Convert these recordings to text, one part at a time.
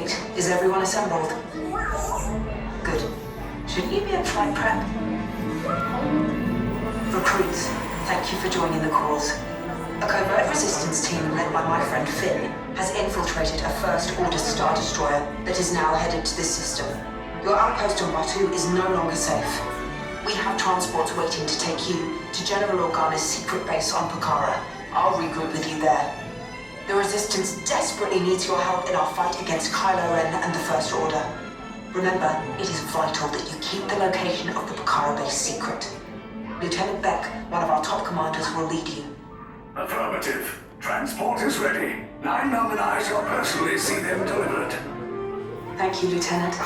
BB8. Is everyone assembled? Good. Shouldn't you be at flight prep? Recruits, thank you for joining the cause. A covert resistance team led by my friend Finn has infiltrated a First Order Star Destroyer that is now headed to this system. Your outpost on Batu is no longer safe. We have transports waiting to take you to General Organa's secret base on Pucara. I'll regroup with you there. The Resistance desperately needs your help in our fight against Kylo Ren and the First Order. Remember, it is vital that you keep the location of the Pucara base secret. Lieutenant Bek, one of our top commanders, will lead you. Affirmative. Transport is ready. 9 and I shall personally see them delivered. Thank you, Lieutenant.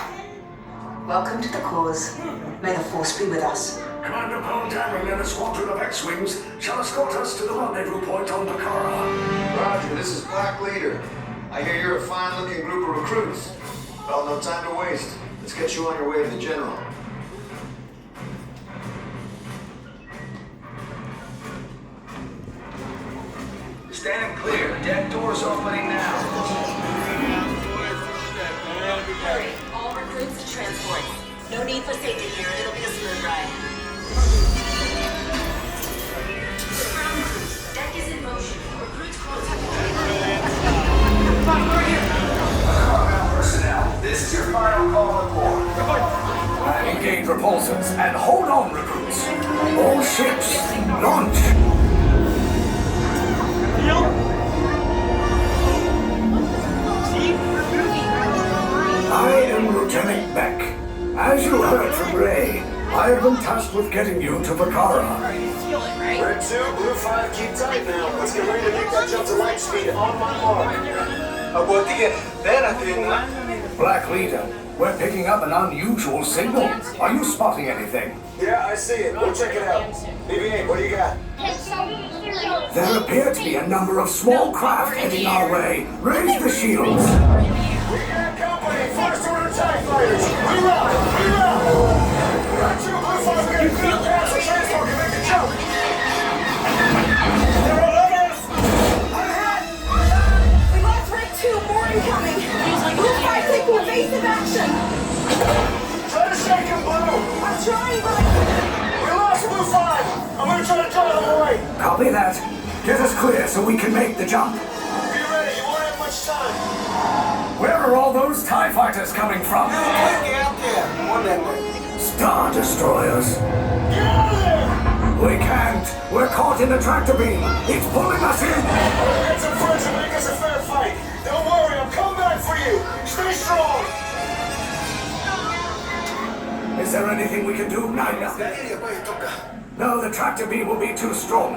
Welcome to the cause. May the Force be with us. Commander Paul Dameron and a squadron of X-Wings shall escort us to the rendezvous point on Pucara. Roger, this is Black Leader. I hear you're a fine-looking group of recruits. Well, no time to waste. Let's get you on your way to the General. Stand clear. The deck door's opening now. Hurry. All recruits to transport. No need for safety here. It'll be a smooth ride. Ground crews. Deck is in motion. Recruits contact. Combat personnel, this is your final call to board. Engage repulsors and hold on, recruits. All ships, launch. I am Lieutenant Bek. As you heard from Rey, I have been tasked with getting you to Pucara. Red 2, Blue 5, keep tight now. Let's get ready to make that jump to light speed on my mark. Black Leader, we're picking up an unusual signal. Are you spotting anything? Yeah, I see it. Go check it out. BB8, what do you got? There appear to be a number of small craft heading our way. Raise the shields. We got company. First Order TIE fighters. Reroute! Reroute! Red 2, Blue 5, we got a clear path so transport can make the jump. They're all over us! I'm hit! We lost Red 2, more incoming! Blue 5 taking evasive action! Try to shake him, Blue! I'm trying, but We lost Blue 5! I'm gonna try to draw them away! Copy that. Get us clear so we can make the jump. Be ready, you won't have much time. Where are all those TIE fighters coming from? Get out there! One that way. Star Destroyers. Get out of there! We can't. We're caught in the tractor beam. It's pulling us in. We'll get some friends and make us a fair fight. Don't worry, I'm coming back for you. Stay strong. Is there anything we can do? No, the tractor beam will be too strong.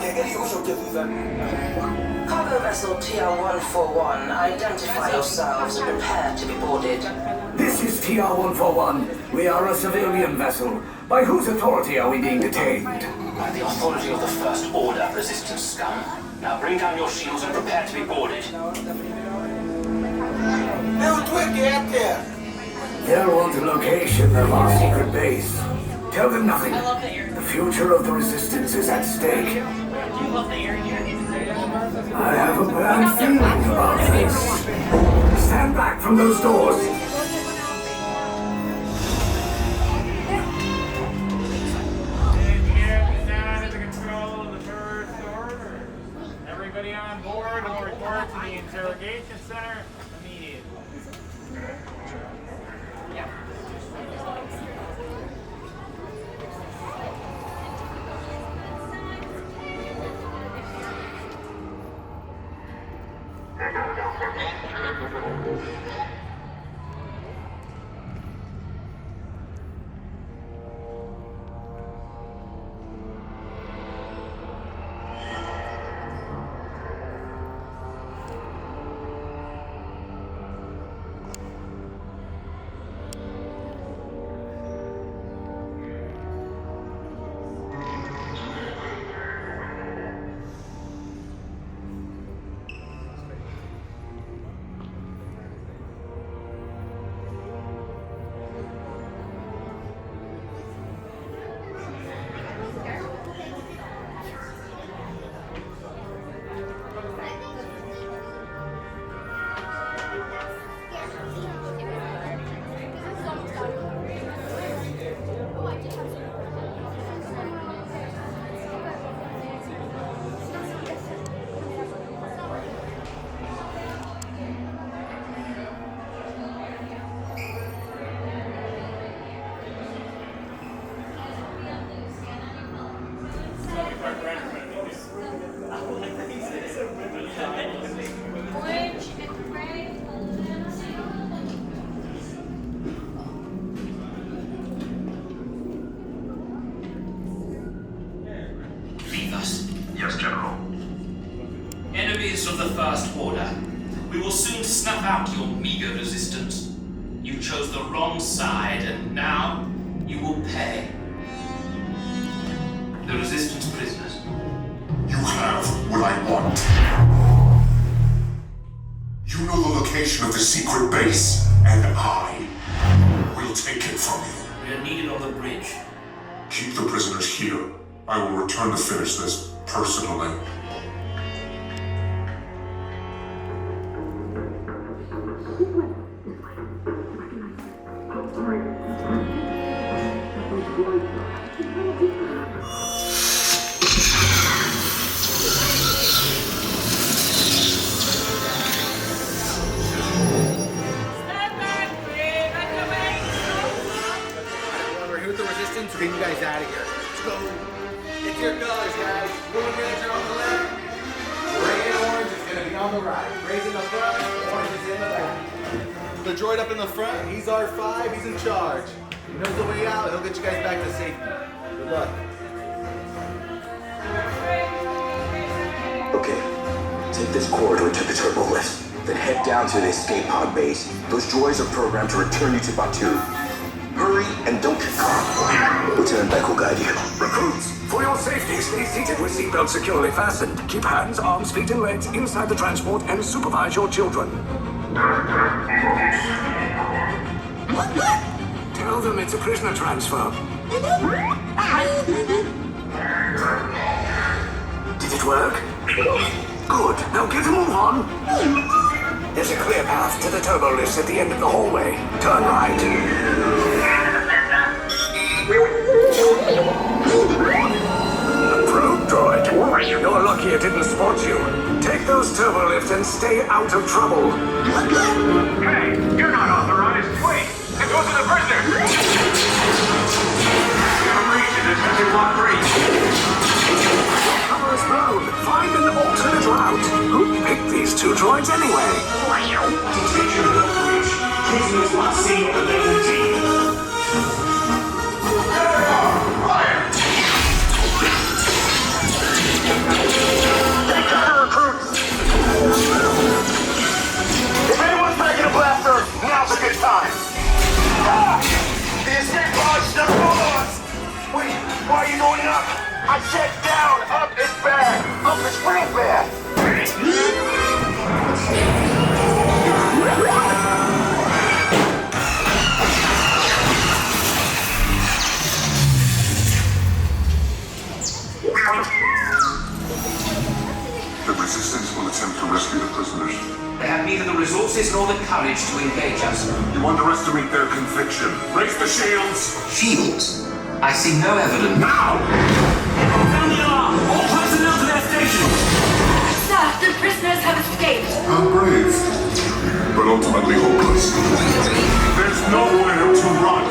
Cargo vessel TR-141, identify yourselves and prepare to be boarded. This is TR-141. We are a civilian vessel. By whose authority are we being detained? By the authority of the First Order Resistance scum. Now bring down your shields and prepare to be boarded. They'll want a location of our secret base. Tell them nothing. The future of the Resistance is at stake. I have a bad feeling about this. Stand back from those doors. Under the control of the First Order. Everybody on board will report to the interrogation center immediately. will soon snuff out your meager resistance. You chose the wrong side, and now you will pay. The resistance prisoners. You have what I want. You know the location of the secret base, and I will take it from you. We are needed on the bridge. Keep the prisoners here. I will return to finish this personally. Get you guys out of here. Let's go. Get your colors, guys. Blue and reds are on the left. Gray and orange is going to be on the right. Gray's in the front, orange is in the back. The droid up in the front, he's R5, he's in charge. He knows the way out, he'll get you guys back to safety. Good luck. Okay, take this corridor to the turbo lift. Then head down to the escape pod base. Those droids are programmed to return you to Batu. Hurry and don't get caught. Lieutenant Bek will guide you. Recruits, for your safety, stay seated with seatbelts securely fastened. Keep hands, arms, feet, and legs inside the transport and supervise your children. Tell them it's a prisoner transfer. Did it work? Good. Now get a move on. There's a clear path to the turbo lifts at the end of the hallway. Turn right. Probe droid. You're lucky it didn't spot you. Take those turbo lifts and stay out of trouble. Hey, you're not authorized. Wait, it goes to the prisoner. Breach in attempted lock breach. Cover is blown. Find an alternate route. Who picked these two droids anyway? Detention breach. Prisoners not seen at the level team. If anyone's packing a blaster, now's a good time. The escape pods never follow us. Wait, why are you going up? I said down. Up is bad. Up is real bad. The resistance will attempt to rescue the prisoners. They have neither the resources nor the courage to engage us. You underestimate their conviction. Raise the shields. Shields? I see no evidence. Now! Sound the alarm! All personnel to their stations! Sir, the prisoners have escaped. How brave, but ultimately hopeless. There's nowhere to run.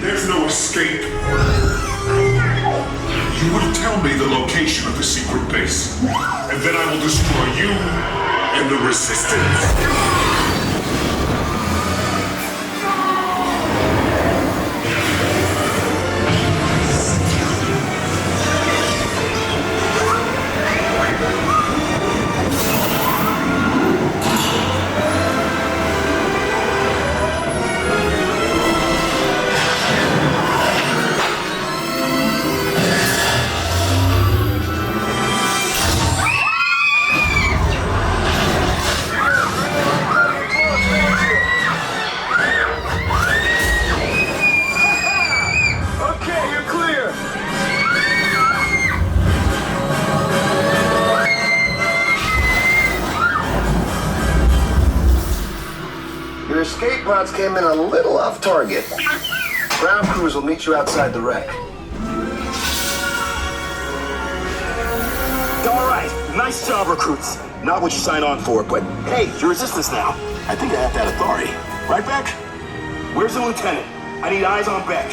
There's no escape. You will tell me the location of the secret base, and then I will destroy you and the Resistance. shots came in a little off target. Ground crews will meet you outside the wreck. All right, nice job, recruits. Not what you signed on for, but hey, you're resistance now. I think I have that authority. Right, Bek? Where's the lieutenant? I need eyes on Bek.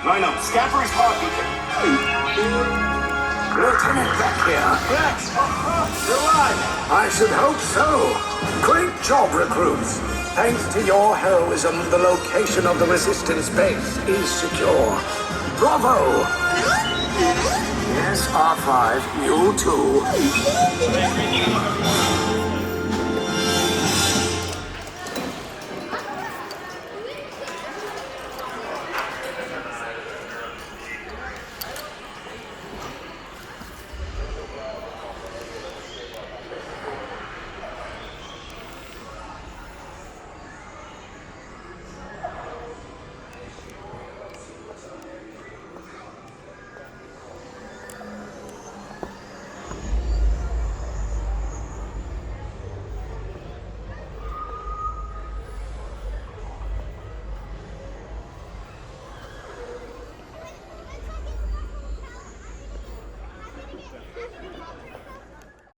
Line up, scan for his pod beacon. Lieutenant Bek here. Bek! You're alive! I should hope so. Great job, recruits. Thanks to your heroism, the location of the resistance base is secure. Bravo! Yes, R5, you too.